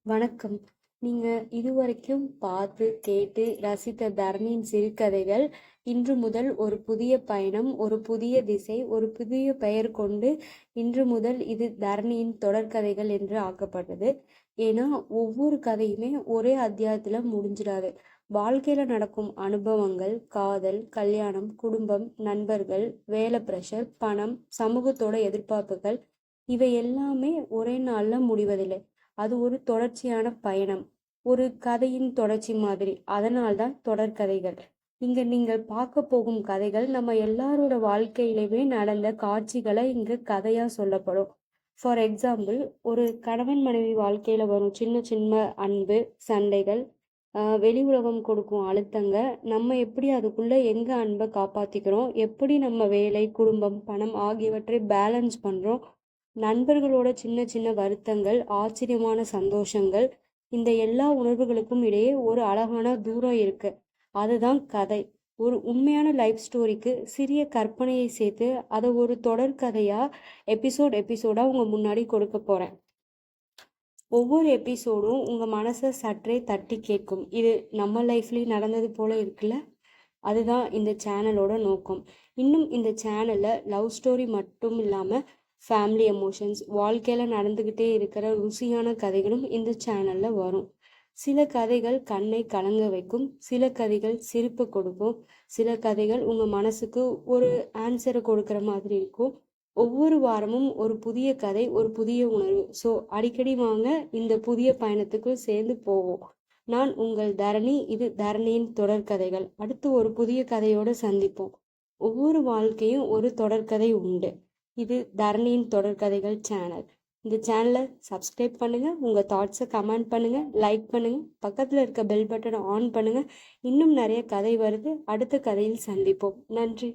வணக்கம். நீங்க இதுவரைக்கும் பார்த்து, கேட்டு ரசித்த தரணியின் சிறுகதைகள், இன்று முதல் ஒரு புதிய பயணம், ஒரு புதிய திசை, ஒரு புதிய பெயர் கொண்டு இன்று முதல் இது தரணியின் தொடர்கதைகள் என்று ஆக்கப்பட்டது. ஏன்னா, ஒவ்வொரு கதையுமே ஒரே அத்தியாயத்துல முடிஞ்சிடாது. வாழ்க்கையில நடக்கும் அனுபவங்கள், காதல், கல்யாணம், குடும்பம், நண்பர்கள், வேலை பிரஷர், பணம், சமூகத்தோட எதிர்பார்ப்புகள் இவை எல்லாமே ஒரே நாள்ல முடிவதில்லை. அது ஒரு தொடர்ச்சியான பயணம். ஒரு கதையின் தொடர்ச்சி மாதிரி. அதனால்தான் தொடர்கதைகள். இங்க நீங்கள் பார்க்க போகும் கதைகள் நம்ம எல்லாரோட வாழ்க்கையிலுமே நடந்த காட்சிகளை இங்கு கதையா சொல்லப்படும். ஃபார் எக்ஸாம்பிள், ஒரு கணவன் மனைவி வாழ்க்கையில வரும் சின்ன சின்ன அன்பு, சண்டைகள், வெளி உலகம் கொடுக்கும் அழுத்தங்க, நம்ம எப்படி அதுக்குள்ள எங்க அன்பை காப்பாத்திக்கிறோம், எப்படி நம்ம வேலை, குடும்பம், பணம் ஆகியவற்றை பேலன்ஸ் பண்றோம், நண்பர்களோட சின்ன சின்ன வருத்தங்கள், ஆச்சரியமான சந்தோஷங்கள், இந்த எல்லா உணர்வுகளுக்கும் இடையே ஒரு அழகான தூரம் இருக்கு. அதுதான் கதை. ஒரு உண்மையான லைஃப் ஸ்டோரிக்கு சிறிய கற்பனையை சேர்த்து அதை ஒரு தொடர் கதையா எபிசோடா உங்க முன்னாடி கொடுக்க போறேன். ஒவ்வொரு எபிசோடும் உங்க மனசை சற்றே தட்டி கேட்கும். இது நம்ம லைஃப்லயும் நடந்தது போல இருக்குல்ல. அதுதான் இந்த சேனலோட நோக்கம். இன்னும் இந்த சேனல்ல லவ் ஸ்டோரி மட்டும் இல்லாம ஃபேமிலி எமோஷன்ஸ், வாழ்க்கையில் நடந்துக்கிட்டே இருக்கிற ருசியான கதைகளும் இந்த சேனலில் வரும். சில கதைகள் கண்ணை கலங்க வைக்கும், சில கதைகள் சிரிப்பு கொடுக்கும், சில கதைகள் உங்கள் மனசுக்கு ஒரு ஆன்சரை கொடுக்குற மாதிரி இருக்கும். ஒவ்வொரு வாரமும் ஒரு புதிய கதை, ஒரு புதிய உணர்வு. ஸோ அடிக்கடி வாங்க, இந்த புதிய பயணத்துக்கு சேர்ந்து போவோம். நான் உங்கள் தரணி. இது தரணியின் தொடர்கதைகள். அடுத்து ஒரு புதிய கதையோடு சந்திப்போம். ஒவ்வொரு வாழ்க்கையும் ஒரு தொடர்கதை உண்டு. இது தரணியின் தொடர்கதைகள் சேனல். இந்த சேனலை சப்ஸ்கிரைப் பண்ணுங்க, உங்க தாட்ஸை கமெண்ட் பண்ணுங்க, லைக் பண்ணுங்க, பக்கத்துல இருக்க பெல் பட்டனை ஆன் பண்ணுங்க. இன்னும் நிறைய கதை வருது. அடுத்த கதையில் சந்திப்போம். நன்றி.